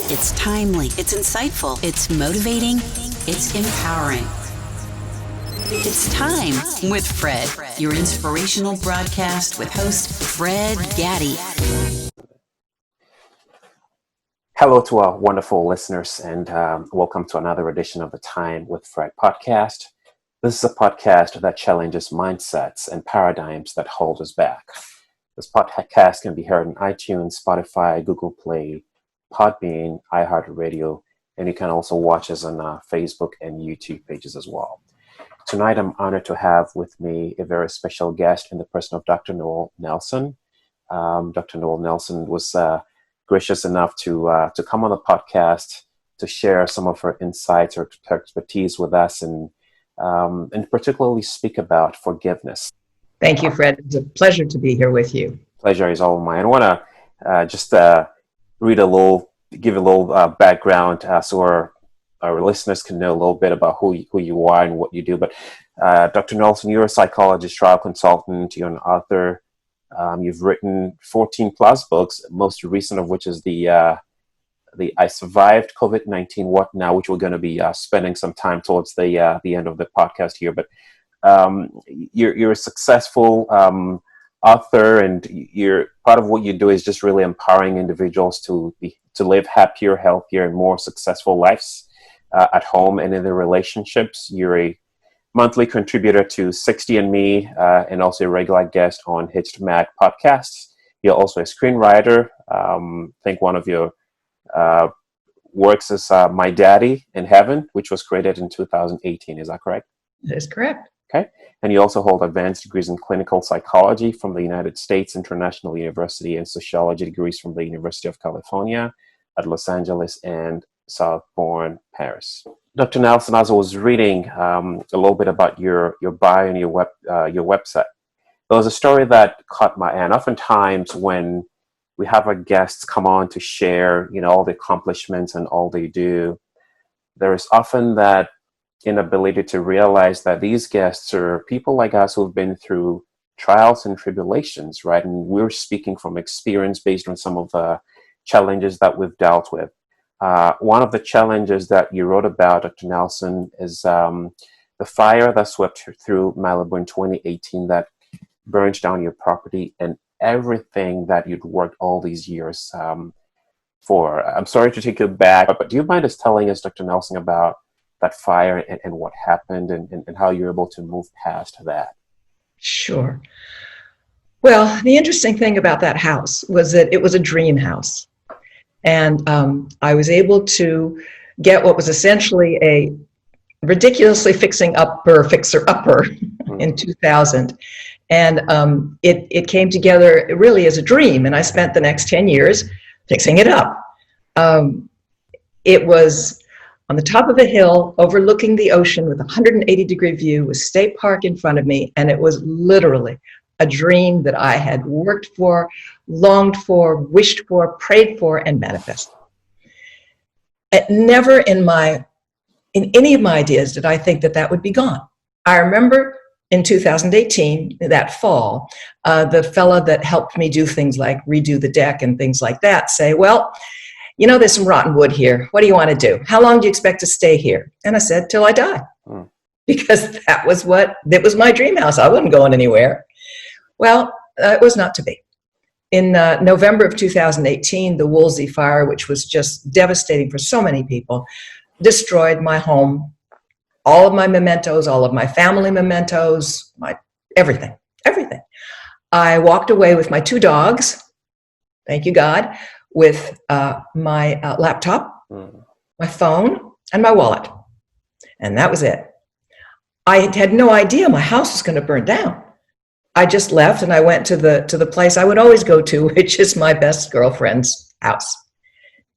It's timely, it's insightful, it's motivating, it's empowering. It's Time with Fred, your inspirational broadcast with host Fred Gaddy. Hello to our wonderful listeners, and welcome to another edition of the Time with Fred podcast. This is a podcast that challenges mindsets and paradigms that hold us back. This podcast can be heard on iTunes, Spotify, Google Play, Podbean, iHeartRadio, and you can also watch us on Facebook and YouTube pages as well. Tonight, I'm honored to have with me a very special guest in the person of Dr. Noelle Nelson. Dr. Noelle Nelson was gracious enough to come on the podcast to share some of her insights or her expertise with us, and particularly speak about forgiveness. Thank you, Fred. It's a pleasure to be here with you. Pleasure is all mine. I want to just give a little background so our listeners can know a little bit about who you are and what you do. But Dr. Nelson, you're a psychologist, trial consultant, you're an author. You've written 14 plus books, most recent of which is the I Survived COVID-19, What Now, which we're going to be spending some time towards the end of the podcast here. But you're a successful author, and you're part of what you do is just really empowering individuals to live happier, healthier, and more successful lives at home and in their relationships. You're a monthly contributor to 60andMe and also a regular guest on Hitched Mag podcasts. You're also a screenwriter. I think one of your works is My Daddy in Heaven, which was created in 2018. Is that correct? That is correct. Okay. And you also hold advanced degrees in clinical psychology from the United States International University and sociology degrees from the University of California at Los Angeles and Sorbonne, Paris. Dr. Nelson, as I was reading a little bit about your bio and your website, there was a story that caught my eye. And oftentimes when we have our guests come on to share, all the accomplishments and all they do, there is often that inability to realize that these guests are people like us who've been through trials and tribulations, right? And we're speaking from experience based on some of the challenges that we've dealt with. One of the challenges that you wrote about, Dr. Nelson, is the fire that swept through Malibu in 2018 that burned down your property and everything that you'd worked all these years for. I'm sorry to take you back, but do you mind just telling us, Dr. Nelson, about that fire and what happened and how you're able to move past that? Sure. Well, the interesting thing about that house was that it was a dream house. And I was able to get what was essentially a ridiculously fixer-upper in 2000. And it came together really as a dream. And I spent the next 10 years fixing it up. It was on the top of a hill overlooking the ocean with a 180-degree view with State Park in front of me. And it was literally a dream that I had worked for, longed for, wished for, prayed for, and manifested. Never in any of my ideas did I think that would be gone. I remember in 2018, that fall, the fella that helped me do things like redo the deck and things like that say, well, there's some rotten wood here. What do you want to do? How long do you expect to stay here? And I said, till I die. Because that was my dream house. I wasn't going anywhere. Well, it was not to be. In November of 2018, the Woolsey fire, which was just devastating for so many people, destroyed my home, all of my mementos, all of my family mementos, everything. I walked away with my 2 dogs, thank you God, with my laptop, my phone, and my wallet. And that was it. I had no idea my house was going to burn down. I just left and I went to the place I would always go to, which is my best girlfriend's house.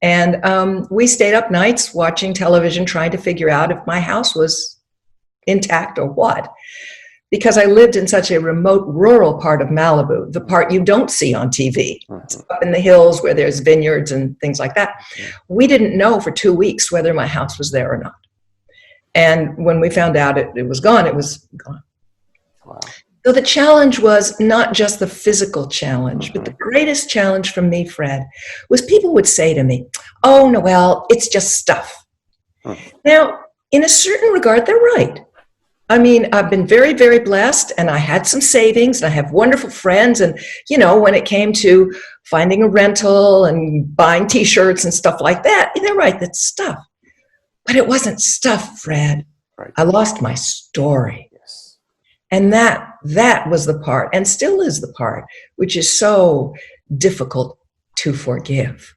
And we stayed up nights watching television, trying to figure out if my house was intact or what. Because I lived in such a remote rural part of Malibu, the part you don't see on TV. It's up in the hills where there's vineyards and things like that. We didn't know for 2 weeks whether my house was there or not. And when we found out it was gone, it was gone. Wow. So the challenge was not just the physical challenge, but the greatest challenge for me, Fred, was people would say to me, "Oh, Noelle, it's just stuff." Now, in a certain regard, they're right. I mean, I've been very, very blessed, and I had some savings, and I have wonderful friends. And, you know, when it came to finding a rental and buying T-shirts and stuff like that, they're right, that's stuff. But it wasn't stuff, Fred. Right. I lost my story. Yes. And that was the part, and still is the part, which is so difficult to forgive.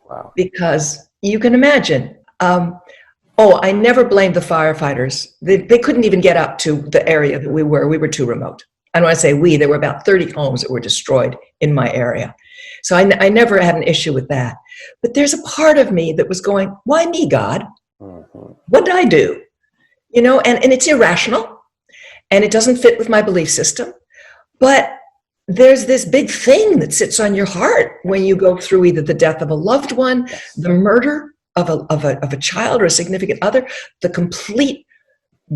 Wow. Because you can imagine, I never blamed the firefighters. They couldn't even get up to the area that we were. We were too remote. And when I say we, there were about 30 homes that were destroyed in my area. So I never had an issue with that. But there's a part of me that was going, why me, God? What did I do? You know, and it's irrational, and it doesn't fit with my belief system. But there's this big thing that sits on your heart when you go through either the death of a loved one, the murder of a child or a significant other, the complete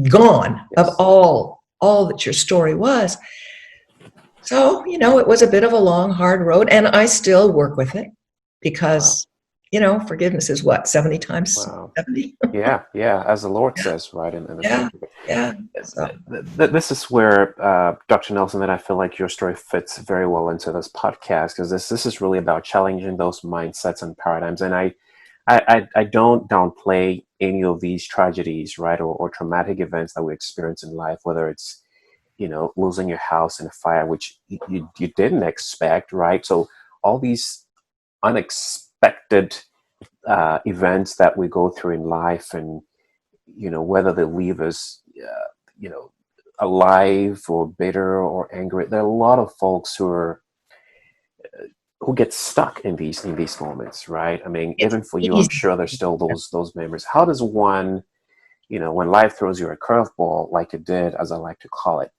gone of all that your story was. So, you know, it was a bit of a long, hard road, and I still work with it because, you know, forgiveness is what, 70 times 70? Yeah, as the Lord says, right? In the scripture. Yeah. So. This is where, Dr. Nelson, that I feel like your story fits very well into this podcast, because this is really about challenging those mindsets and paradigms. And I don't downplay any of these tragedies, right, or traumatic events that we experience in life, whether it's, you know, losing your house in a fire, which you didn't expect, right? So all these unexpected events that we go through in life, and, you know, whether they leave us, you know, alive or bitter or angry, there are a lot of folks who get stuck in these moments, right? I mean, even for you, I'm sure there's still those memories. How does one, you know, when life throws you a curveball, like it did, as I like to call it,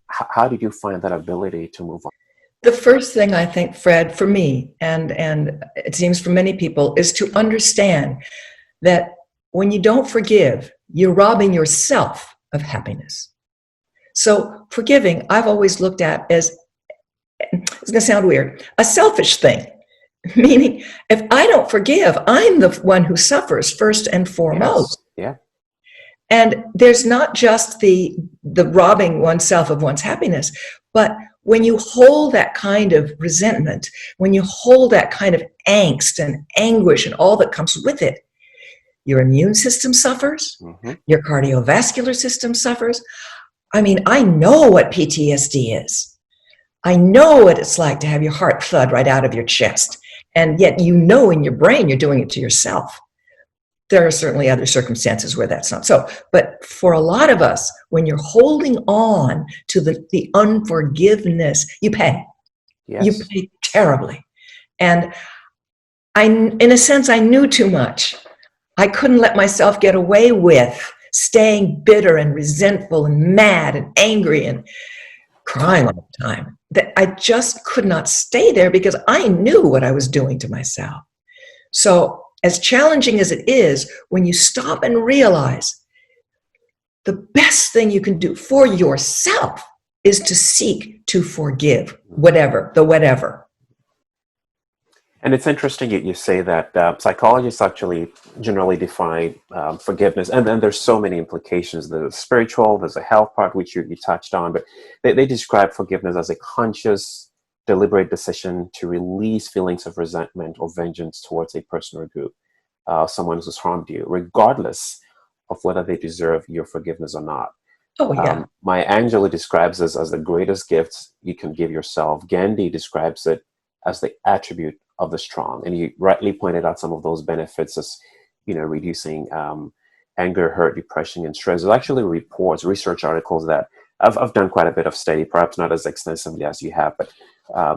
how did you find that ability to move on? The first thing, I think, Fred, for me, and it seems for many people, is to understand that when you don't forgive, you're robbing yourself of happiness. So forgiving, I've always looked at as, it's going to sound weird, a selfish thing. Meaning, if I don't forgive, I'm the one who suffers first and foremost. Yes. Yeah. And there's not just the robbing oneself of one's happiness, but when you hold that kind of resentment, when you hold that kind of angst and anguish and all that comes with it, your immune system suffers, your cardiovascular system suffers. I mean, I know what PTSD is. I know what it's like to have your heart thud right out of your chest. And yet, you know, in your brain, you're doing it to yourself. There are certainly other circumstances where that's not so. But for a lot of us, when you're holding on to the unforgiveness, you pay. Yes. You pay terribly. And in a sense, I knew too much. I couldn't let myself get away with staying bitter and resentful and mad and angry and crying all the time. That I just could not stay there because I knew what I was doing to myself. So, as challenging as it is, when you stop and realize the best thing you can do for yourself is to seek to forgive whatever. And it's interesting you say that psychologists actually generally define forgiveness, and then there's so many implications. There's spiritual, there's a health part, which you touched on, but they describe forgiveness as a conscious, deliberate decision to release feelings of resentment or vengeance towards a person or group, someone who's harmed you, regardless of whether they deserve your forgiveness or not. Oh, yeah. Maya Angelou describes this as the greatest gift you can give yourself. Gandhi describes it as the attribute of the strong. And you rightly pointed out some of those benefits as, you know, reducing anger, hurt, depression, and stress. There's actually research articles that I've done quite a bit of study, perhaps not as extensively as you have, but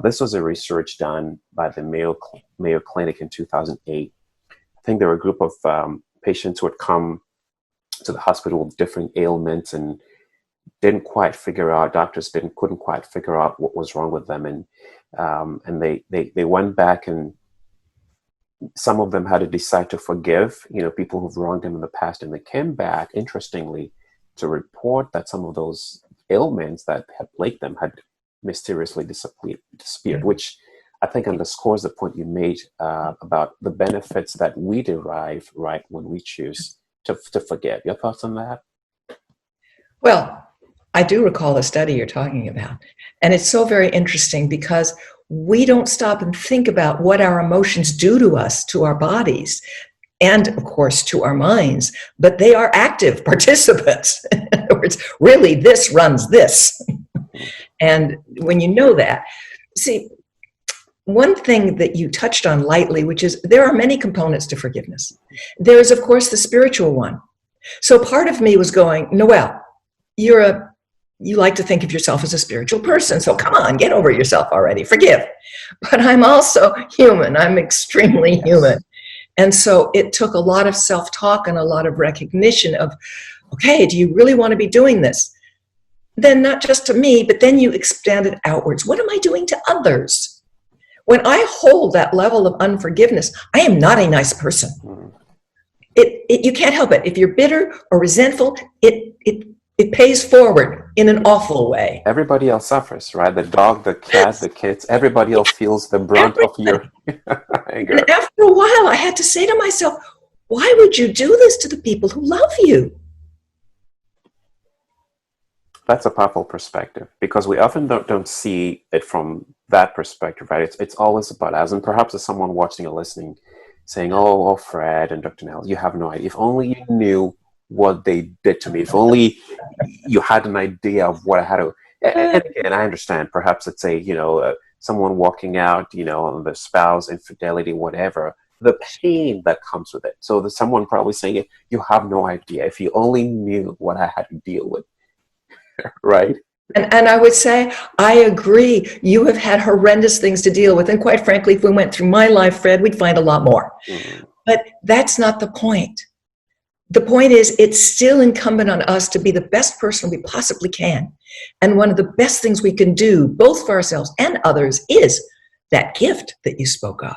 this was a research done by the Mayo Clinic in 2008. I think there were a group of patients who had come to the hospital with different ailments and didn't quite figure out, couldn't quite figure out what was wrong with them. And they went back, and some of them had to decide to forgive, you know, people who've wronged them in the past. And they came back, interestingly, to report that some of those ailments that had plagued them had mysteriously disappeared, which I think underscores the point you made about the benefits that we derive, right, when we choose to forgive. Your thoughts on that? Well, I do recall the study you're talking about. And it's so very interesting because we don't stop and think about what our emotions do to us, to our bodies, and of course to our minds, but they are active participants. In other words, really, this runs this. And when you know that, see, one thing that you touched on lightly, which is there are many components to forgiveness. There is, of course, the spiritual one. So part of me was going, Noelle, you like to think of yourself as a spiritual person, so come on, get over yourself already, forgive. But I'm also human. I'm extremely human. And so it took a lot of self-talk and a lot of recognition of, okay, do you really want to be doing this? Then not just to me, but then you expand it outwards. What am I doing to others? When I hold that level of unforgiveness, I am not a nice person. You can't help it. If you're bitter or resentful, it pays forward in an awful way. Everybody else suffers, right? The dog, the cat, the kids, everybody else feels the brunt of your anger. And after a while, I had to say to myself, why would you do this to the people who love you? That's a powerful perspective, because we often don't see it from that perspective, right? It's always about us. And perhaps as someone watching or listening saying, oh, Fred and Dr. Nell, you have no idea. If only you knew what they did to me. If only you had an idea of what I had to. And again, I understand. Perhaps it's someone walking out, on the spouse, infidelity, whatever. The pain that comes with it. So there's someone probably saying, you have no idea. If you only knew what I had to deal with, right? And I would say, I agree. You have had horrendous things to deal with. And quite frankly, if we went through my life, Fred, we'd find a lot more. Mm-hmm. But that's not the point. The point is, it's still incumbent on us to be the best person we possibly can. And one of the best things we can do, both for ourselves and others, is that gift that you spoke of,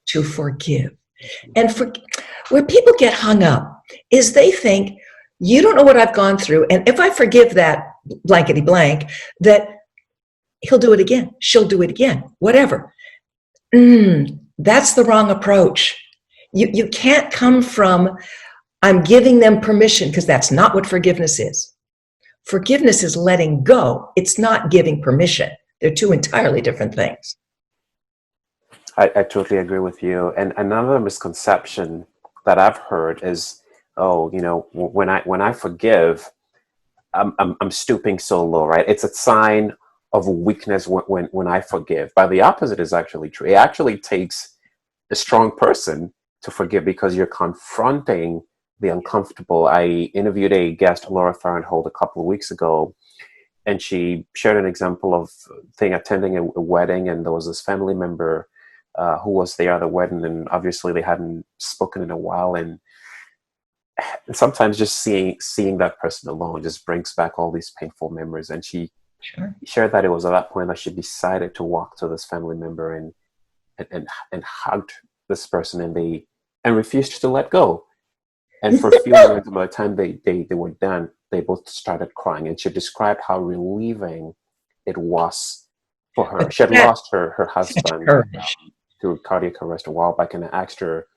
to forgive. And where people get hung up is they think, you don't know what I've gone through, and if I forgive that blankety blank, that he'll do it again, she'll do it again, whatever. That's the wrong approach. You can't come from, I'm giving them permission, because that's not what forgiveness is. Forgiveness is letting go. It's not giving permission. They're two entirely different things. I totally agree with you. And another misconception that I've heard is, when I forgive, I'm stooping so low, right? It's a sign of weakness when I forgive. But the opposite is actually true. It actually takes a strong person to forgive, because you're confronting the uncomfortable. I interviewed a guest, Laura Farenthold, a couple of weeks ago, and she shared an example of attending a wedding, and there was this family member who was there at the wedding, and obviously they hadn't spoken in a while, and sometimes just seeing that person alone just brings back all these painful memories. And she shared that it was at that point that she decided to walk to this family member and hugged this person, and refused to let go. And for a few moments, by the time they were done, they both started crying. And she described how relieving it was for her. She had lost her husband through cardiac arrest a while back, and I asked her,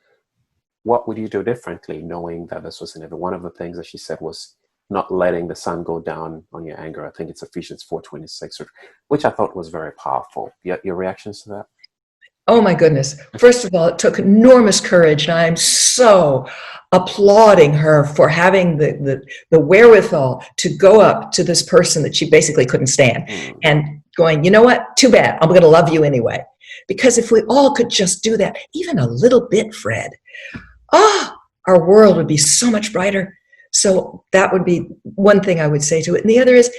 what would you do differently, knowing that this was inevitable? One of the things that she said was not letting the sun go down on your anger. I think it's Ephesians 4:26, which I thought was very powerful. Your reactions to that? Oh my goodness. First of all, it took enormous courage, and I'm so applauding her for having the wherewithal to go up to this person that she basically couldn't stand and going, you know what, too bad, I'm going to love you anyway. Because if we all could just do that, even a little bit, Fred, our world would be so much brighter. So that would be one thing I would say to it. And the other is,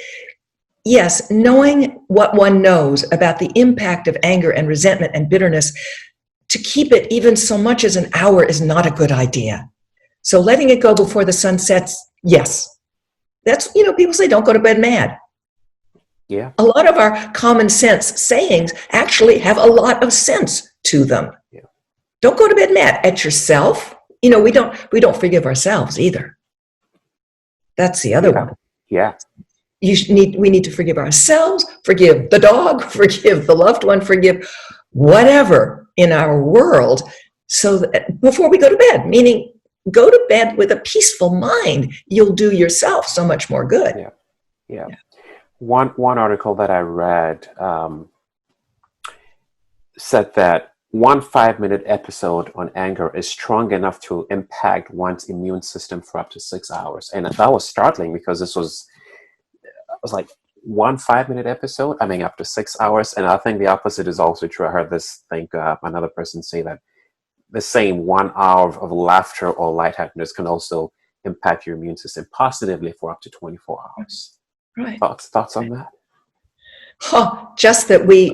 yes, knowing what one knows about the impact of anger and resentment and bitterness, to keep it even so much as an hour is not a good idea. So letting it go before the sun sets, yes. That's, people say don't go to bed mad. Yeah. A lot of our common sense sayings actually have a lot of sense to them. Yeah. Don't go to bed mad at yourself. We don't forgive ourselves either. That's the other one. Yeah. we need to forgive ourselves, forgive the dog, forgive the loved one, forgive whatever in our world, so that before we go to bed, meaning go to bed with a peaceful mind. You'll do yourself so much more good. Yeah. One article that I read said that one 5-minute episode on anger is strong enough to impact one's immune system for up to 6 hours. And that was startling, because it was like one 5-minute episode, I mean, up to 6 hours. And I think the opposite is also true. I heard this another person say that the same 1 hour of laughter or lightheartedness can also impact your immune system positively for up to 24 hours. Right. Thoughts on that? Just that we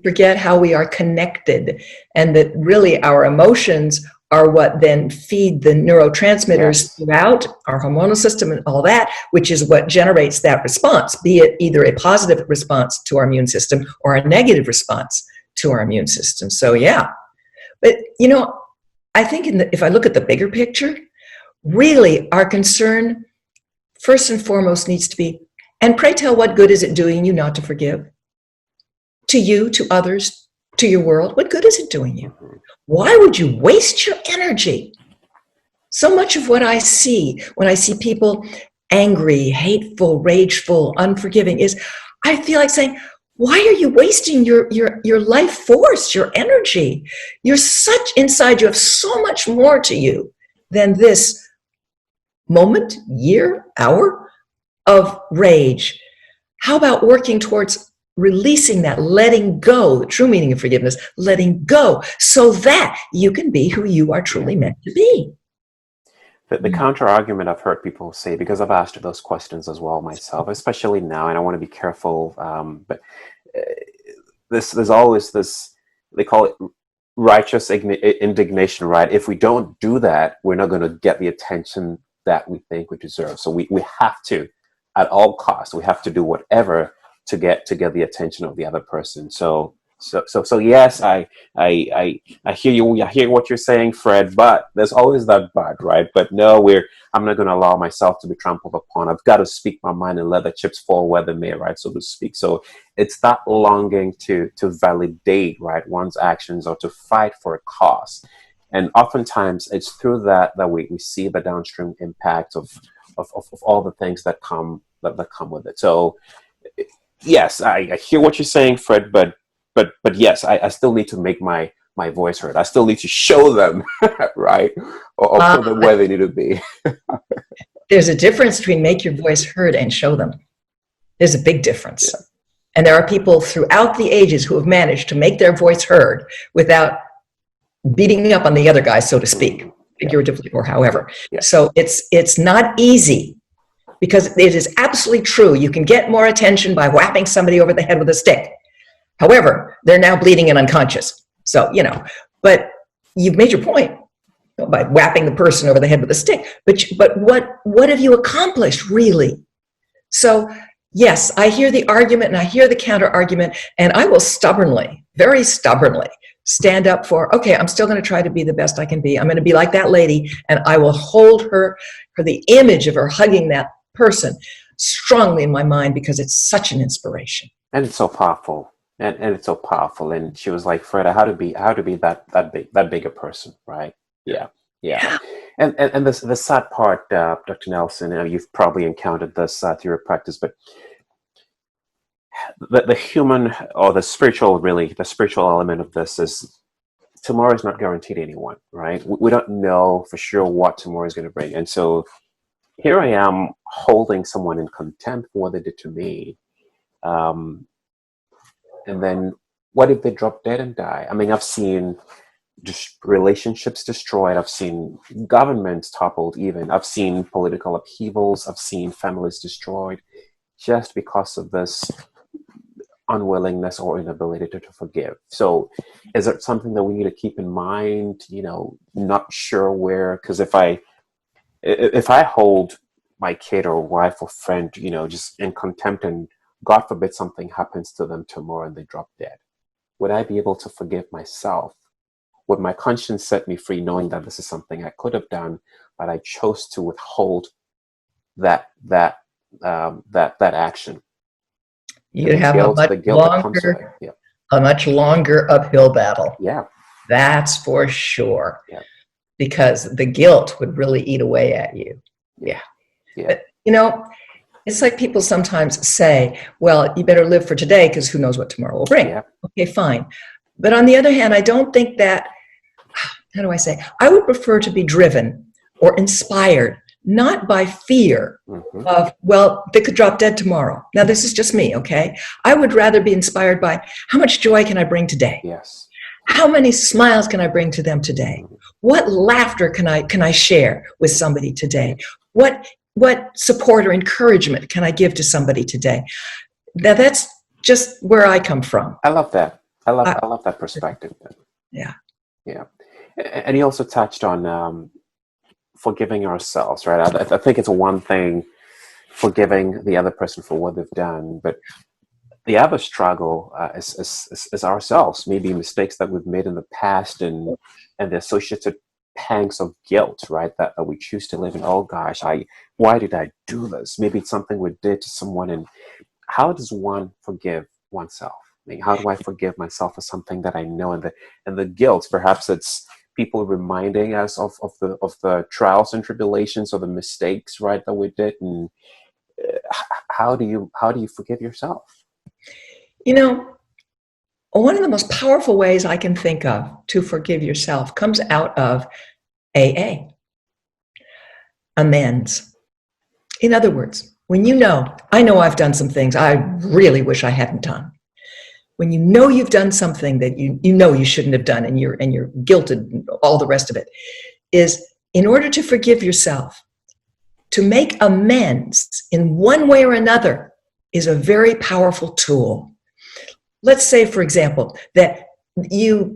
forget how we are connected, and that really our emotions are what then feed the neurotransmitters throughout our hormonal system and all that, which is what generates that response, be it either a positive response to our immune system or a negative response to our immune system. So yeah, but I think if I look at the bigger picture, really our concern first and foremost needs to be, and pray tell, what good is it doing you not to forgive? To you, to others, to your world, what good is it doing you? Why would you waste your energy? So much of what I see when I see people angry, hateful, rageful, unforgiving is, I feel like saying, why are you wasting your life force, your energy? Inside you have so much more to you than this moment, year, hour of rage. How about working towards releasing that, letting go, the true meaning of forgiveness, letting go, so that you can be who you are truly meant to be. The counter argument I've heard people say, because I've asked those questions as well myself, especially now, and I want to be careful, but there's always this, they call it righteous indignation, right? If we don't do that, we're not going to get the attention that we think we deserve. So we have to, at all costs, we have to do whatever to get the attention of the other person. So yes, I hear you. I hear what you're saying, Fred. But there's always that but, right? But no, I'm not going to allow myself to be trampled upon. I've got to speak my mind and let the chips fall where they may, right, so to speak. So it's that longing to validate, right, one's actions, or to fight for a cause. And oftentimes it's through that we see the downstream impact of all the things that come with it. So yes, I hear what you're saying, Fred, but yes, I still need to make my voice heard. I still need to show them, right, or put them where they need to be. There's a difference between make your voice heard and show them. There's a big difference. Yeah. And there are people throughout the ages who have managed to make their voice heard without beating up on the other guy, so to speak, figuratively or however. Yeah. So it's not easy, because it is absolutely true. You can get more attention by whapping somebody over the head with a stick. However, they're now bleeding and unconscious. So, but you've made your point by whapping the person over the head with a stick. But what have you accomplished, really? So, yes, I hear the argument and I hear the counter argument, and I will stubbornly, very stubbornly, stand up for, okay, I'm still going to try to be the best I can be. I'm going to be like that lady, and I will hold her, the image of her hugging that person strongly in my mind, because it's such an inspiration. And it's so powerful. And it's so powerful. And she was like, Fred, how to be that big a person, right? Yeah. And the sad part, Dr. Nelson, you've probably encountered this through your practice, but the human, or the spiritual element of this is, tomorrow is not guaranteed to anyone, right? We don't know for sure what tomorrow is going to bring. And so here I am holding someone in contempt for what they did to me. And then what if they drop dead and die? I mean, I've seen relationships destroyed. I've seen governments toppled even. I've seen political upheavals. I've seen families destroyed just because of this unwillingness or inability to forgive. So is it something that we need to keep in mind, not sure where, because if I hold my kid or wife or friend, just in contempt, and God forbid something happens to them tomorrow and they drop dead, would I be able to forgive myself? Would my conscience set me free, knowing that this is something I could have done, but I chose to withhold that that action. You'd have a much longer uphill battle. Yeah. That's for sure. Yeah. Because the guilt would really eat away at you. Yeah. Yeah. But, it's like people sometimes say, well, you better live for today because who knows what tomorrow will bring. Yeah. Okay, fine. But on the other hand, I don't think that, how do I say, I would prefer to be driven or inspired, not by fear of, well, they could drop dead tomorrow. Now, this is just me, okay? I would rather be inspired by how much joy can I bring today? Yes. How many smiles can I bring to them today? What laughter can I share with somebody today? What support or encouragement can I give to somebody today? Now, that's just where I come from. I love that. I love that perspective. Yeah. Yeah. And you also touched on forgiving ourselves, right? I think it's one thing forgiving the other person for what they've done, but the other struggle is ourselves, maybe mistakes that we've made in the past and the associated pangs of guilt, right? That we choose to live in. Oh gosh, why did I do this? Maybe it's something we did to someone. And how does one forgive oneself? I mean, how do I forgive myself for something that I know? And the guilt, perhaps it's people reminding us of the trials and tribulations or the mistakes, right, that we did. And how do you forgive yourself? One of the most powerful ways I can think of to forgive yourself comes out of AA, amends. In other words, when I know I've done some things I really wish I hadn't done. When you've done something that you shouldn't have done and you're guilted and all the rest of it, is in order to forgive yourself, to make amends in one way or another is a very powerful tool. Let's say, for example, that you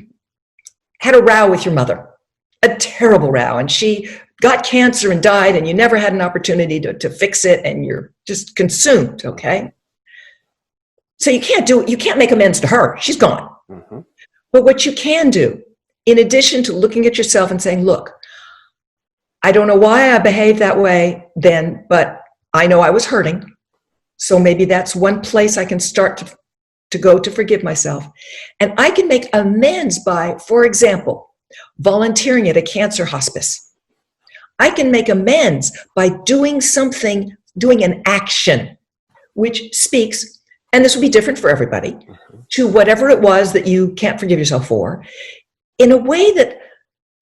had a row with your mother, a terrible row, and she got cancer and died, and you never had an opportunity to fix it, and you're just consumed, okay? So you can't make amends to her. She's gone. But what you can do, in addition to looking at yourself and saying, look, I don't know why I behaved that way then, but I know I was hurting. So maybe that's one place I can start to go to forgive myself. And I can make amends by, for example, volunteering at a cancer hospice. I can make amends by doing an action, which speaks, and this will be different for everybody, to whatever it was that you can't forgive yourself for, in a way that,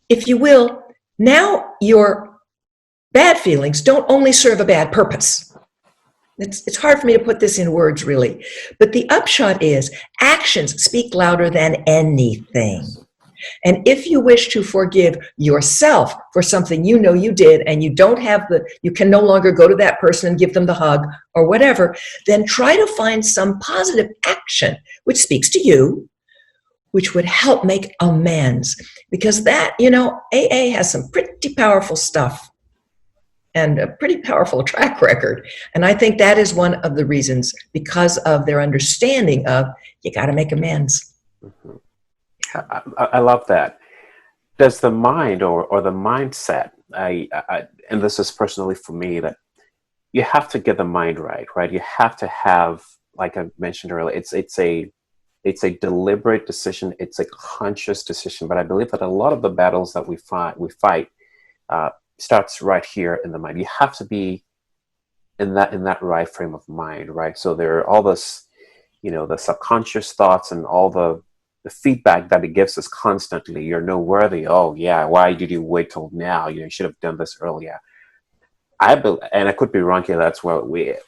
if you will, now your bad feelings don't only serve a bad purpose. It's hard for me to put this in words, really. But the upshot is actions speak louder than anything. And if you wish to forgive yourself for something you did and you can no longer go to that person and give them the hug or whatever, then try to find some positive action which speaks to you, which would help make amends. Because that, AA has some pretty powerful stuff and a pretty powerful track record. And I think that is one of the reasons, because of their understanding of you got to make amends. I love that. Does the mind or the mindset, and this is personally for me, that you have to get the mind right? You have to have, like I mentioned earlier, it's a deliberate decision. It's a conscious decision. But I believe that a lot of the battles that we fight starts right here in the mind. You have to be in that right frame of mind, right? So there are all this, the subconscious thoughts and all the feedback that it gives us constantly. You're no worthy. Oh yeah, why did you wait till now? You should have done this earlier. And I could be wrong here. That's where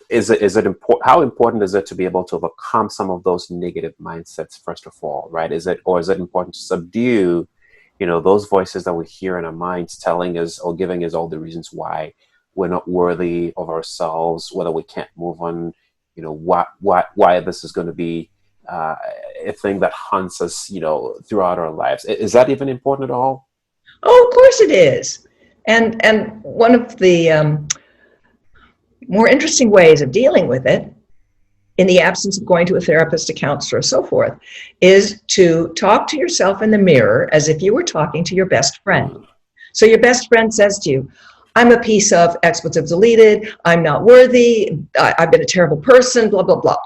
is it important? How important is it to be able to overcome some of those negative mindsets first of all, right? Is it important to subdue, those voices that we hear in our minds telling us or giving us all the reasons why we're not worthy of ourselves, whether we can't move on, why this is going to be a thing that haunts us, throughout our lives. Is that even important at all? Oh, of course it is. And one of the more interesting ways of dealing with it, in the absence of going to a therapist, a counselor, or so forth, is to talk to yourself in the mirror as if you were talking to your best friend. So your best friend says to you, I'm a piece of expletive deleted. I'm not worthy. I've been a terrible person, blah, blah, blah.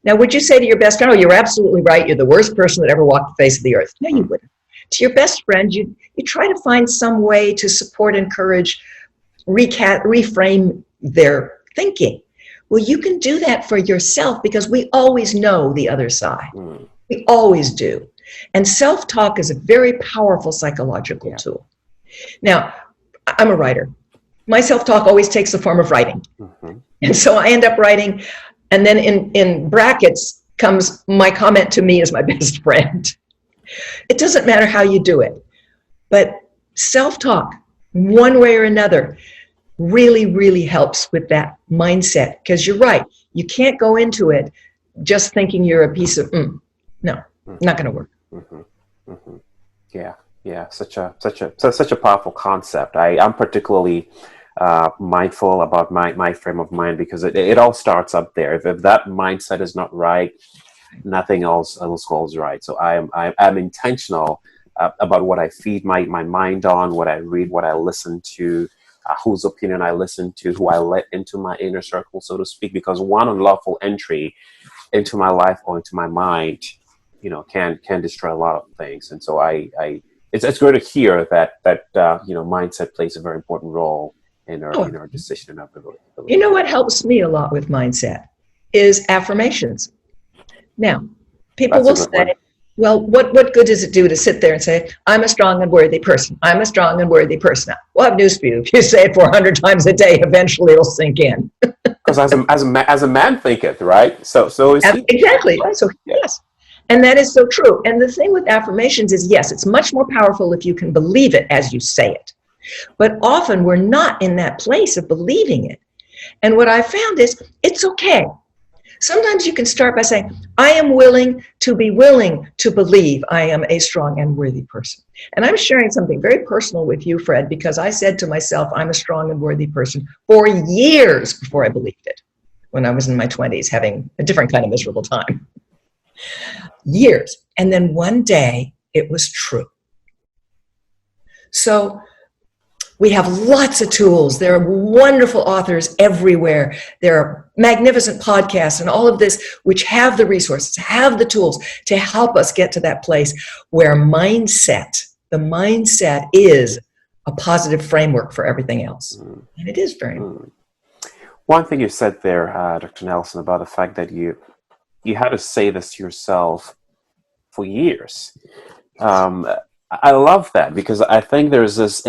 Now, would you say to your best friend, oh, you're absolutely right. You're the worst person that ever walked the face of the earth? No, you wouldn't. To your best friend, you try to find some way to support, encourage, reframe their thinking. Well, you can do that for yourself because we always know the other side. We always do. And self-talk is a very powerful psychological tool. Now, I'm a writer. My self-talk always takes the form of writing. And so I end up writing, and then in brackets comes my comment to me as my best friend. It doesn't matter how you do it, but self-talk, one way or another, really, really helps with that mindset. Because you're right, you can't go into it just thinking you're a piece of, no, not going to work. Yeah, such a powerful concept. I'm particularly mindful about my frame of mind because it all starts up there. If that mindset is not right, nothing else goes right. So I'm intentional about what I feed my mind on, what I read, what I listen to, whose opinion I listen to, who I let into my inner circle, so to speak. Because one unlawful entry into my life or into my mind, can destroy a lot of things. And so it's good to hear that mindset plays a very important role in our decision and our ability. You know what helps me a lot with mindset is affirmations. Now, people will say, well, what good does it do to sit there and say, I'm a strong and worthy person. I'm a strong and worthy person. Well, I have news for you. If you say it 400 times a day, eventually it'll sink in. Because as a man thinketh, right? So exactly. Right? So yes. And that is so true. And the thing with affirmations is, yes, it's much more powerful if you can believe it as you say it. But often we're not in that place of believing it. And what I found is it's okay. Sometimes you can start by saying, I am willing to believe I am a strong and worthy person. And I'm sharing something very personal with you, Fred, because I said to myself, I'm a strong and worthy person for years before I believed it when I was in my 20s, having a different kind of miserable time. Years. And then one day it was true. So we have lots of tools. There are wonderful authors everywhere. There are magnificent podcasts and all of this, which have the resources, have the tools to help us get to that place where the mindset is a positive framework for everything else. And it is very important. One thing you said there, Dr. Nelson, about the fact that you had to say this to yourself for years. I love that because I think there's this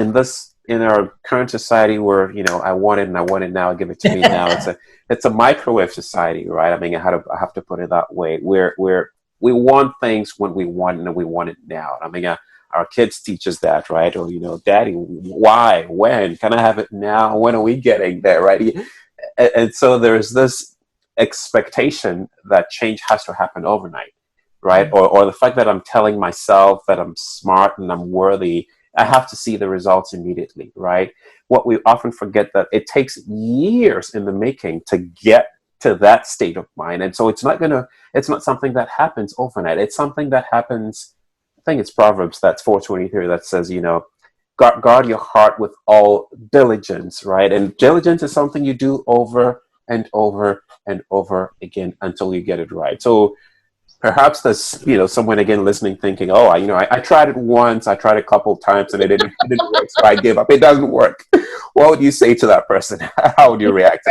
in our current society where, I want it and I want it now, give it to me now. It's a microwave society, right? I mean, I have to put it that way, where we want things when we want it and we want it now. I mean, our kids teach us that, right? Or, Daddy, why, when, can I have it now? When are we getting there, right? And so there's this expectation that change has to happen overnight, right? Or the fact that I'm telling myself that I'm smart and I'm worthy, I have to see the results immediately, right? What we often forget that it takes years in the making to get to that state of mind. And so it's not something that happens overnight. It's something that happens, I think it's Proverbs, that's 4:23, that says, guard your heart with all diligence, right? And diligence is something you do over and over and over again until you get it right. So perhaps there's, someone again listening thinking, oh, I tried it once, I tried a couple of times and it didn't work, so I give up. It doesn't work. What would you say to that person? How would you react?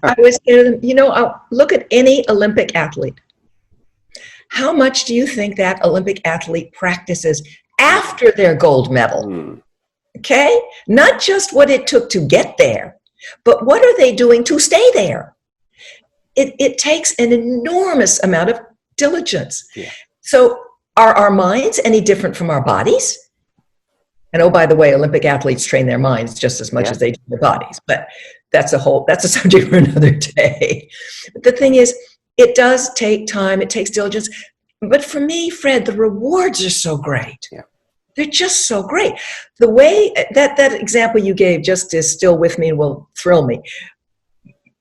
I always say to them, look at any Olympic athlete. How much do you think that Olympic athlete practices after their gold medal? Okay? Not just what it took to get there, but what are they doing to stay there? It takes an enormous amount of diligence. Yeah. So are our minds any different from our bodies? And oh, by the way, Olympic athletes train their minds just as much as they do their bodies, but that's a subject for another day. But the thing is, it does take time, it takes diligence. But for me, Fred, the rewards are so great. Yeah. They're just so great. The way that example you gave just is still with me and will thrill me.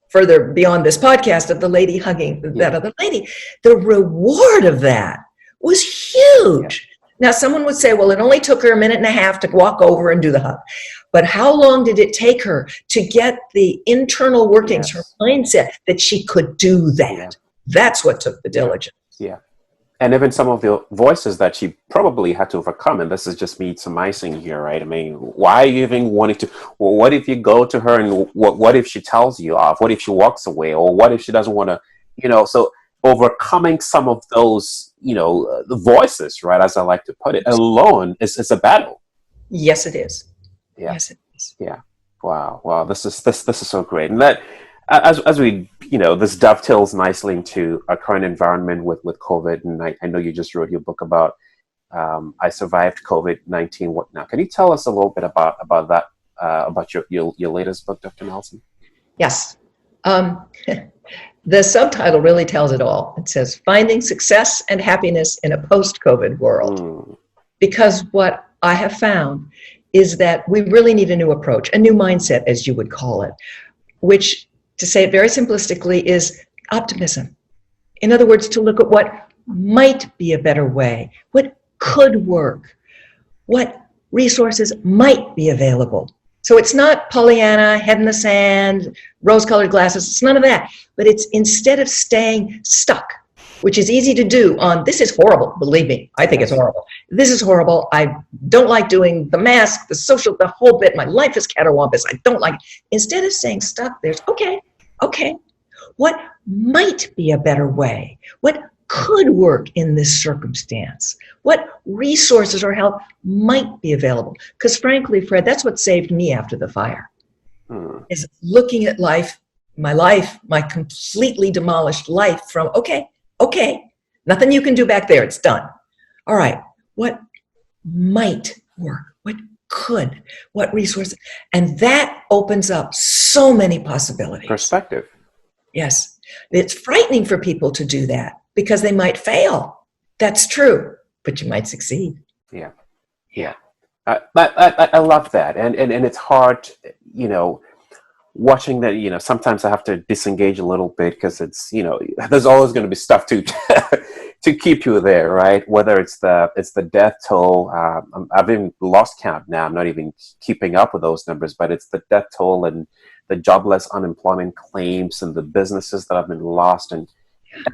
Further beyond this podcast of the lady hugging that other lady, the reward of that was huge. Yeah. Now, someone would say, well, it only took her a minute and a half to walk over and do the hug. But how long did it take her to get the internal workings, her mindset, that she could do that? Yeah. That's what took the diligence. Yeah. And even some of the voices that she probably had to overcome, and this is just me surmising here, right? I mean, why are you even wanting to, well, what if you go to her and what if she tells you off? What if she walks away? Or what if she doesn't want to, so overcoming some of those, the voices, right, as I like to put it, alone is a battle. Yes, it is. Yeah. Yes, it is. Yeah. Wow. This is so great. And that, as we, this dovetails nicely into our current environment with COVID. And I know you just wrote your book about, I survived COVID-19. What now? Can you tell us a little bit about that, about your latest book, Dr. Nelson? Yes. The subtitle really tells it all. It says, Finding Success and Happiness in a Post-COVID World. Because what I have found is that we really need a new approach, a new mindset, as you would call it, which, to say it very simplistically, is optimism. In other words, to look at what might be a better way, what could work, what resources might be available. So it's not Pollyanna, head in the sand, rose-colored glasses, it's none of that. But it's, instead of staying stuck, which is easy to do on, this is horrible, believe me, I think it's horrible. This is horrible, I don't like doing the mask, the social, the whole bit, my life is catawampus, I don't like it. Instead of staying stuck, there's, okay, what might be a better way? What could work in this circumstance? What resources or help might be available? Because frankly, Fred, that's what saved me after the fire, is looking at life, my completely demolished life from, okay, nothing you can do back there, it's done. All right, what might work? What could? What resources? And that opens up so many possibilities. Perspective. Yes. It's frightening for people to do that because they might fail. That's true, but you might succeed. Yeah. I love that. And it's hard, watching that, sometimes I have to disengage a little bit because it's, there's always going to be stuff to to keep you there, right? Whether it's the death toll, I've even lost count now. I'm not even keeping up with those numbers, but it's the death toll and the jobless unemployment claims and the businesses that have been lost and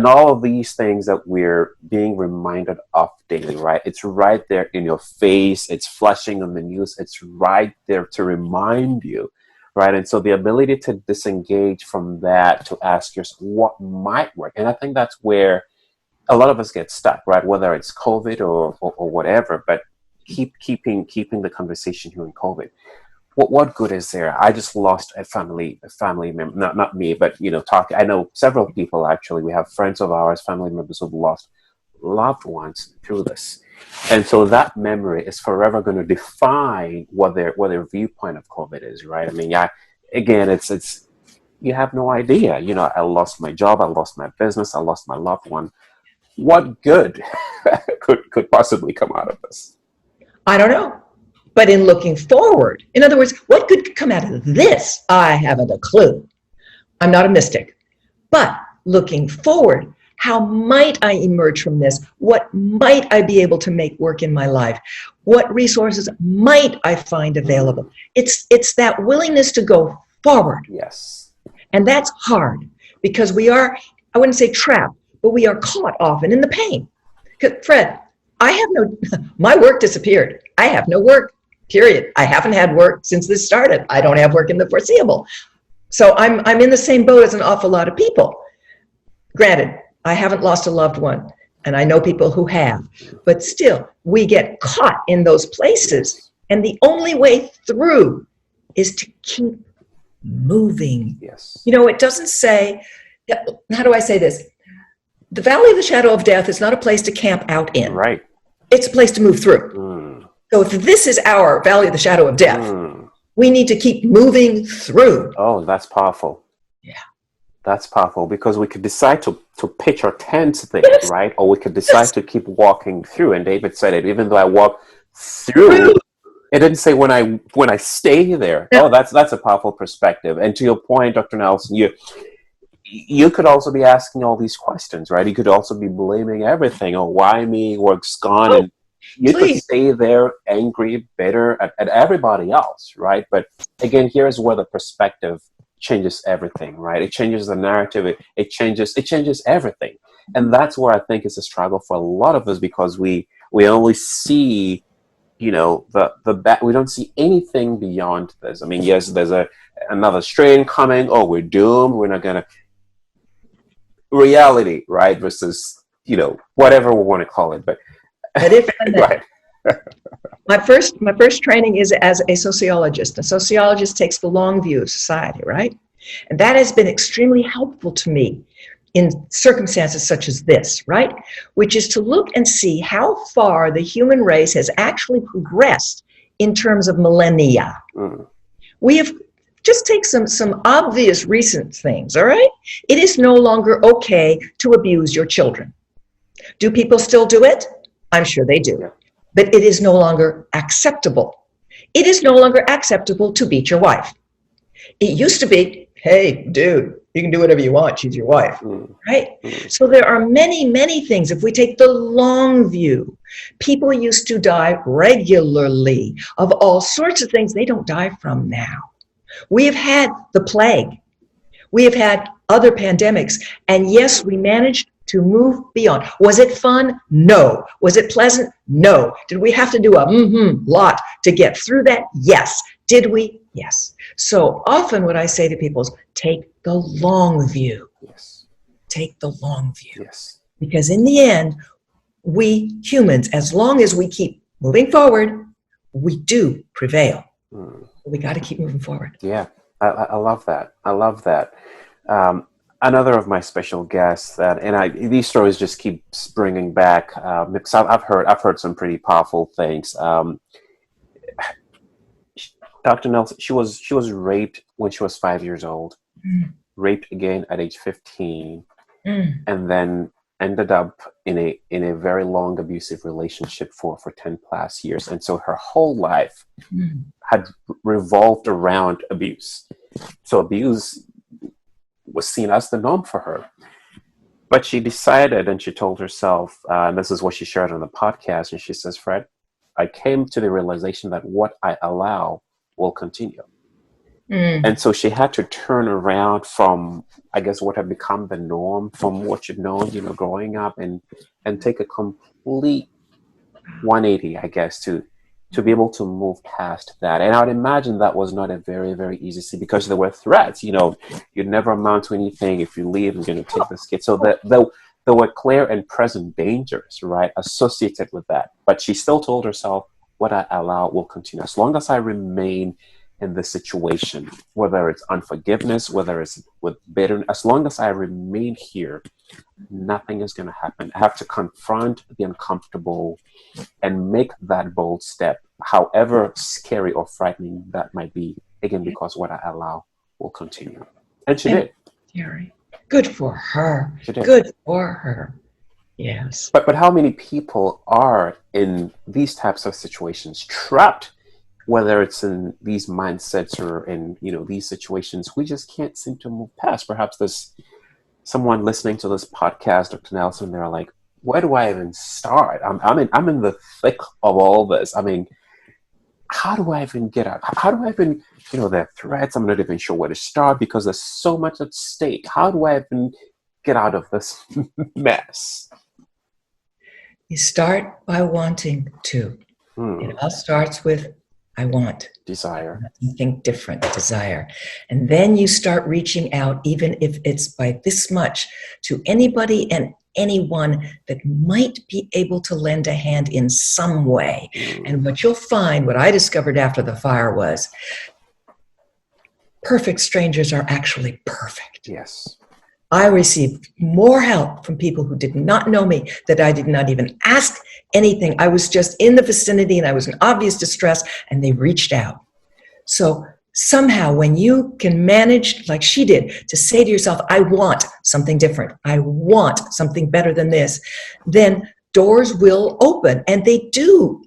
all of these things that we're being reminded of daily, right? It's right there in your face. It's flashing on the news. It's right there to remind you, right? And so the ability to disengage from that, to ask yourself what might work. And I think that's where a lot of us get stuck, right? Whether it's COVID or whatever, but keeping the conversation here in COVID. What good is there? I just lost a family member, not me, but I know several people actually. We have friends of ours, family members who've lost loved ones through this, and so that memory is forever going to define what their viewpoint of COVID is, right? I mean, it's you have no idea. I lost my job, I lost my business, I lost my loved one. What good could possibly come out of this? I don't know. But in looking forward, in other words, what could come out of this? I haven't a clue. I'm not a mystic. But looking forward, how might I emerge from this? What might I be able to make work in my life? What resources might I find available? It's that willingness to go forward. Yes. And that's hard because we are, I wouldn't say trapped, but we are caught often in the pain. Fred, my work disappeared. I have no work. Period. I haven't had work since this started. I don't have work in the foreseeable. So I'm in the same boat as an awful lot of people. Granted, I haven't lost a loved one, and I know people who have. But still, we get caught in those places, and the only way through is to keep moving. Yes. It doesn't say, how do I say this? The Valley of the Shadow of Death is not a place to camp out in. Right. It's a place to move through. So if this is our Valley of the Shadow of Death, we need to keep moving through. Oh, that's powerful. Yeah. That's powerful because we could decide to pitch our tents there, right? Or we could decide to keep walking through. And David said it, even though I walk through, it didn't say when I stay there. Yeah. Oh, that's a powerful perspective. And to your point, Dr. Nelson, you could also be asking all these questions, right? You could also be blaming everything. Oh, why me? Work's gone. You could Please. stay there angry, bitter at everybody else, right? But again, here's where the perspective changes everything, right? It changes the narrative. It changes everything. And that's where I think it's a struggle for a lot of us, because we only see, the bad. We don't see anything beyond this. I mean, yes, there's another strain coming. Oh, we're doomed. We're not gonna. Reality, right? Versus, whatever we want to call it. But if right. My first training is as a sociologist. A sociologist takes the long view of society, right? And that has been extremely helpful to me in circumstances such as this, right? Which is to look and see how far the human race has actually progressed in terms of millennia. We have just take some obvious recent things, all right? It is no longer okay to abuse your children. Do people still do it? I'm sure they do. But it is no longer acceptable. It is no longer acceptable to beat your wife. It used to be, hey, dude, you can do whatever you want. She's your wife, right? So there are many, many things. If we take the long view, people used to die regularly of all sorts of things they don't die from now. We have had the plague. We have had other pandemics. And yes, we managed to move beyond. Was it fun? No. Was it pleasant? No. Did we have to do a lot to get through that? Yes. Did we? Yes. So often what I say to people is take the long view. Yes. Take the long view. Yes. Because in the end, we humans, as long as we keep moving forward, we do prevail. We got to keep moving forward. Yeah, I love that. I love that. Another of my special guests, these stories just keep bringing back, because I've heard some pretty powerful things. Dr. Nelson, she was raped when she was 5 years old, raped again at age 15, and then ended up in a very long abusive relationship for 10 plus years. And so her whole life had revolved around abuse. So abuse was seen as the norm for her. But she decided, and she told herself, and this is what she shared on the podcast, and she says, Fred, I came to the realization that what I allow will continue. And so she had to turn around from, I guess, what had become the norm, from what you'd known, growing up, and take a complete 180, I guess, to be able to move past that. And I would imagine that was not a very, very easy thing, because there were threats, you'd never amount to anything. If you leave, I'm going to take this kid. So there were clear and present dangers, right, associated with that. But she still told herself, what I allow will continue. As long as I remain in this situation, whether it's unforgiveness, whether it's with bitterness, as long as I remain here, nothing is going to happen. I have to confront the uncomfortable and make that bold step, however scary or frightening that might be, again, because what I allow will continue. And she did. Jerry, good for her. She did. Good for her. Yes. But how many people are in these types of situations, trapped, whether it's in these mindsets or in, these situations, we just can't seem to move past. Perhaps there's someone listening to this podcast, Dr. Nelson, they're like, where do I even start? I'm in the thick of all this. I mean, how do I even get out? How do I even, there are threats. I'm not even sure where to start because there's so much at stake. How do I even get out of this mess? You start by wanting to. It all starts with I want. Desire. Something different, desire. And then you start reaching out, even if it's by this much, to anybody and anyone that might be able to lend a hand in some way. And what you'll find, what I discovered after the fire was, perfect strangers are actually perfect. Yes. I received more help from people who did not know me, that I did not even ask anything. I was just in the vicinity and I was in obvious distress and they reached out. So somehow when you can manage, like she did, to say to yourself, I want something different. I want something better than this, then doors will open, and they do.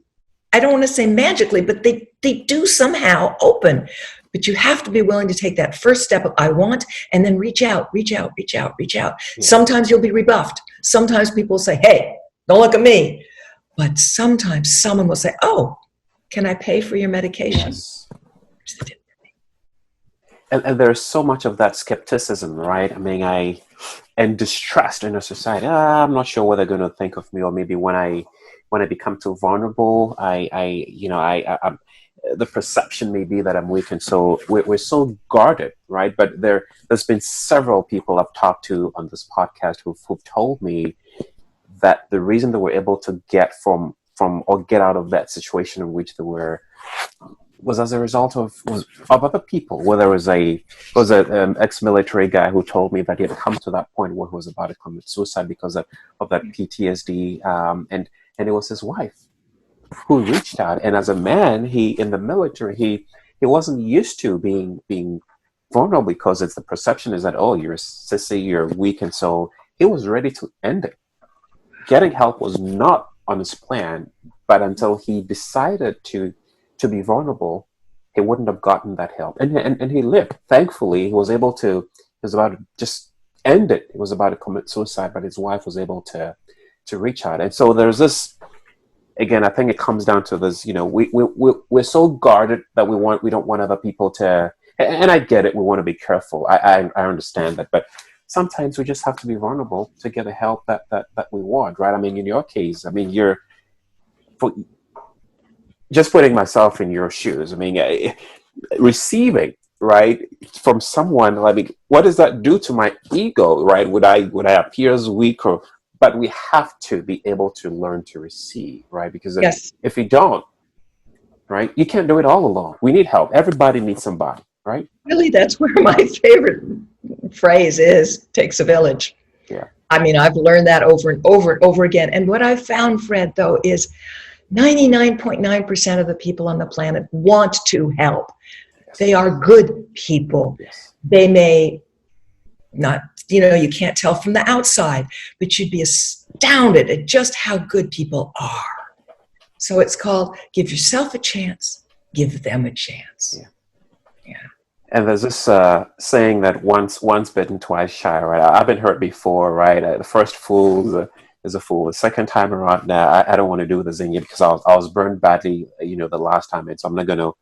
I don't want to say magically, but they do somehow open. But you have to be willing to take that first step of I want, and then reach out. Yeah. Sometimes you'll be rebuffed. Sometimes people say, hey, don't look at me. But sometimes someone will say, oh, can I pay for your medication? Yes. And there's so much of that skepticism, right? I mean, and distrust in a society. I'm not sure what they're going to think of me, or maybe when I become too vulnerable, I'm the perception may be that I'm weak, and so we're so guarded, right? But there's been several people I've talked to on this podcast who've told me that the reason they were able to get from or get out of that situation in which they were was as a result of other people. Whether it was an ex-military guy who told me that he had come to that point where he was about to commit suicide because of that PTSD, and it was his wife who reached out. And as a man, in the military, he wasn't used to being vulnerable, because it's the perception is that, oh, you're a sissy, you're weak, and so he was ready to end it. Getting help was not on his plan, but until he decided to be vulnerable, he wouldn't have gotten that help. And he lived. Thankfully, he was about to just end it. He was about to commit suicide, but his wife was able to reach out. And so there's this, again, I think it comes down to this, we're so guarded that we don't want other people to, and I get it, we want to be careful. I understand that, but sometimes we just have to be vulnerable to get the help that we want, right? I mean, in your case, I mean, just putting myself in your shoes, I mean, receiving, right, from someone, I mean, what does that do to my ego, right? Would I appear as weak? But we have to be able to learn to receive, right? Because if you don't, right, you can't do it all alone. We need help. Everybody needs somebody, right? Really, that's where my favorite phrase is, takes a village. Yeah. I mean, I've learned that over and over and over again. And what I've found, Fred, though, is 99.9% of the people on the planet want to help. Yes. They are good people. Yes. They may not, you can't tell from the outside, but you'd be astounded at just how good people are. So it's called give yourself a chance, give them a chance. Yeah. Yeah. And there's this saying that once bitten, twice shy, right? I've been hurt before, right? The first fool is a fool. The second time around, now I don't want to do the zinnia because I was burned badly, the last time, and so I'm not going to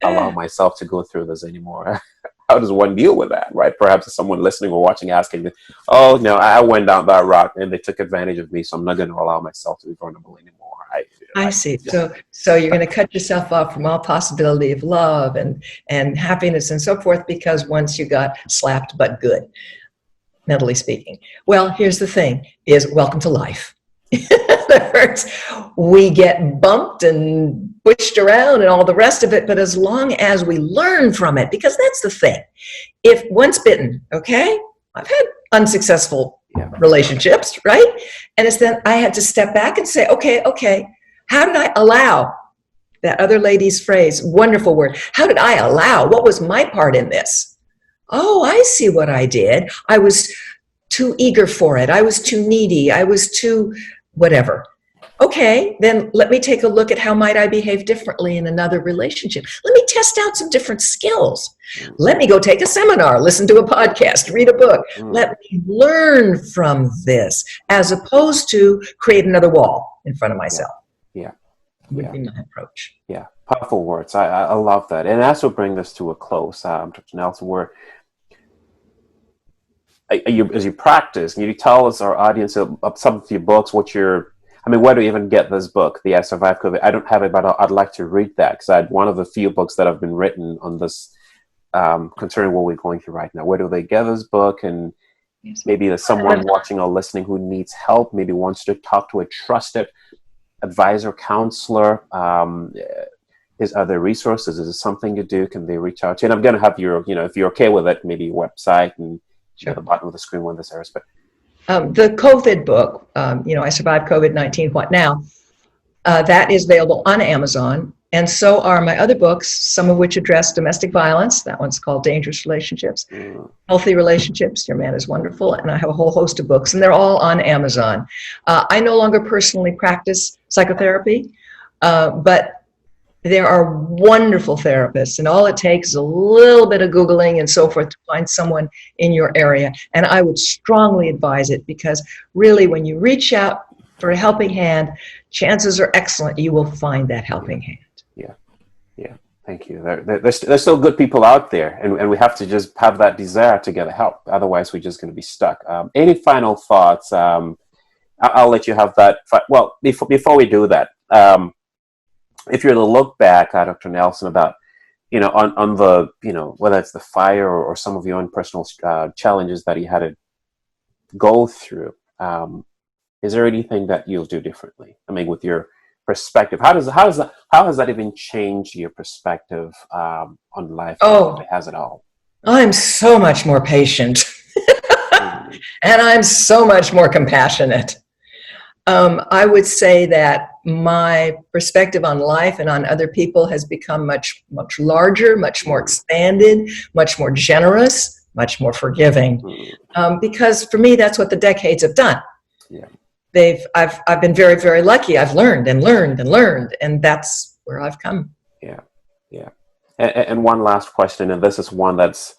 allow myself to go through this anymore. How does one deal with that, right? Perhaps someone listening or watching asking, oh, no, I went down that rock and they took advantage of me, so I'm not going to allow myself to be vulnerable anymore. I see. So you're going to cut yourself off from all possibility of love and happiness and so forth because once you got slapped but good, mentally speaking. Well, here's the thing, is welcome to life. In other words, we get bumped and pushed around and all the rest of it, but as long as we learn from it, because that's the thing. If once bitten, okay, I've had unsuccessful relationships, right? And it's then I had to step back and say, okay, how did I allow that other lady's phrase, wonderful word, how did I allow? What was my part in this? Oh, I see what I did. I was too eager for it. I was too needy. I was too whatever. Okay, then let me take a look at how might I behave differently in another relationship. Let me test out some different skills. Let me go take a seminar, listen to a podcast, read a book. Let me learn from this as opposed to create another wall in front of myself. Yeah. Would be my approach. Yeah, powerful words. I love that. And that's what brings us to a close. Dr. Nelson, as you practice, can you tell us, our audience, of some of your books, where do you even get this book, The I Survived COVID? I don't have it, but I'd like to read that because I had one of the few books that have been written on this concerning what we're going through right now. Where do they get this book? And maybe there's someone watching or listening who needs help, maybe wants to talk to a trusted advisor, counselor. Is other resources? Is it something you do? Can they reach out to you? And I'm going to have your, if you're okay with it, maybe your website and at the bottom of the screen when this airs. But the COVID book, I Survived COVID-19, What Now? That is available on Amazon. And so are my other books, some of which address domestic violence. That one's called Dangerous Relationships. Healthy Relationships, Your Man is Wonderful. And I have a whole host of books, and they're all on Amazon. I no longer personally practice psychotherapy, but there are wonderful therapists, and all it takes is a little bit of Googling and so forth to find someone in your area. And I would strongly advise it because really when you reach out for a helping hand, chances are excellent you will find that helping hand. Yeah. Thank you. There's still good people out there, and we have to just have that desire to get help. Otherwise, we're just going to be stuck. Any final thoughts? I'll let you have that. Well, before we do that, if you're to look back, Dr. Nelson, about on the whether it's the fire or some of your own personal challenges that you had to go through, is there anything that you'll do differently? I mean, with your perspective, how has that even changed your perspective on life? Oh, It has it all. I'm so much more patient, and I'm so much more compassionate. I would say that my perspective on life and on other people has become much larger, much more expanded, much more generous, much more forgiving. Because for me, that's what the decades have done. Yeah. I've been very, very lucky. I've learned and learned and learned, and that's where I've come. Yeah. And one last question, and this is one that's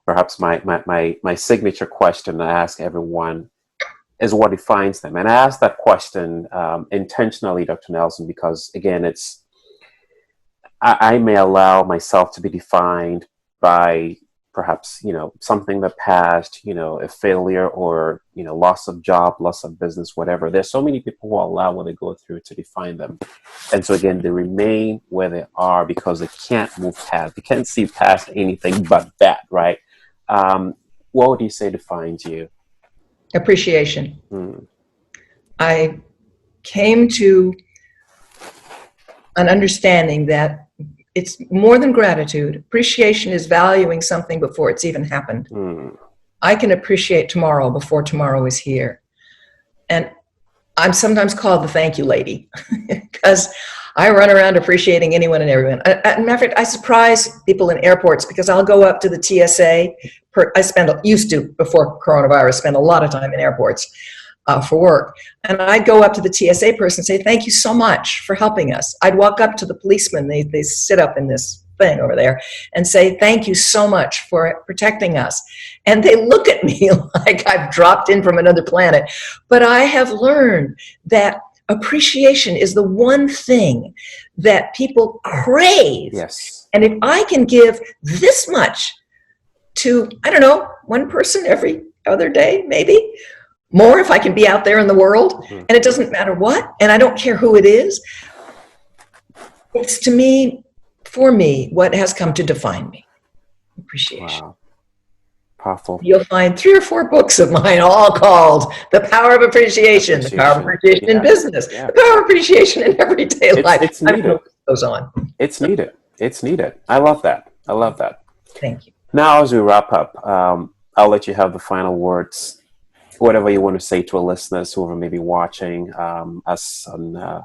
perhaps my signature question I ask everyone, is what defines them. And I ask that question intentionally, Dr. Nelson, because again, I may allow myself to be defined by perhaps, something that passed, a failure or, loss of job, loss of business, whatever. There's so many people who allow what they go through to define them. And so again, they remain where they are because they can't move past, they can't see past anything but that, right? What would you say defines you? Appreciation. I came to an understanding that it's more than gratitude. Appreciation is valuing something before it's even happened. I can appreciate tomorrow before tomorrow is here. And I'm sometimes called the thank you lady because I run around appreciating anyone and everyone. As a matter of fact, I surprise people in airports because I'll go up to the TSA. Used to, before coronavirus, spend a lot of time in airports for work. And I'd go up to the TSA person and say, thank you so much for helping us. I'd walk up to the policemen, they sit up in this thing over there, and say, thank you so much for protecting us. And they look at me like I've dropped in from another planet. But I have learned that appreciation is the one thing that people crave. Yes. And if I can give this much to, I don't know, one person every other day, maybe more if I can be out there in the world, and it doesn't matter what, and I don't care who it is. It's for me, what has come to define me. Appreciation. Wow. Powerful. You'll find 3 or 4 books of mine all called The Power of Appreciation, The Power of Appreciation in Business, The Power of Appreciation in Everyday Life. It's needed. It goes on. It's needed. I love that. Thank you. Now, as we wrap up, I'll let you have the final words. Whatever you want to say to our listeners who are maybe watching us on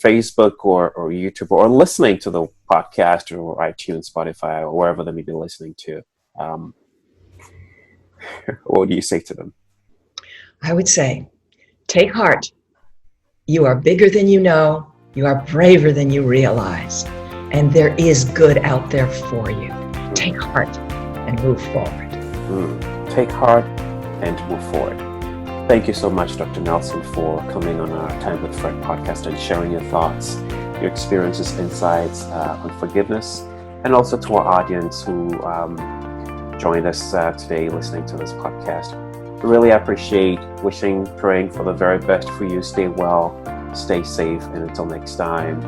Facebook or YouTube, or listening to the podcast or iTunes, Spotify, or wherever they may be listening to. What do you say to them? I would say, take heart. You are bigger than you know. You are braver than you realize. And there is good out there for you. Take heart and move forward. Take heart and move forward. Thank you so much, Dr. Nelson, for coming on our Time with Fred podcast and sharing your thoughts, your experiences, insights on forgiveness, and also to our audience who joined us today listening to this podcast. We really appreciate praying for the very best for you. Stay well, stay safe, and until next time,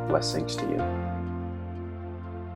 blessings to you.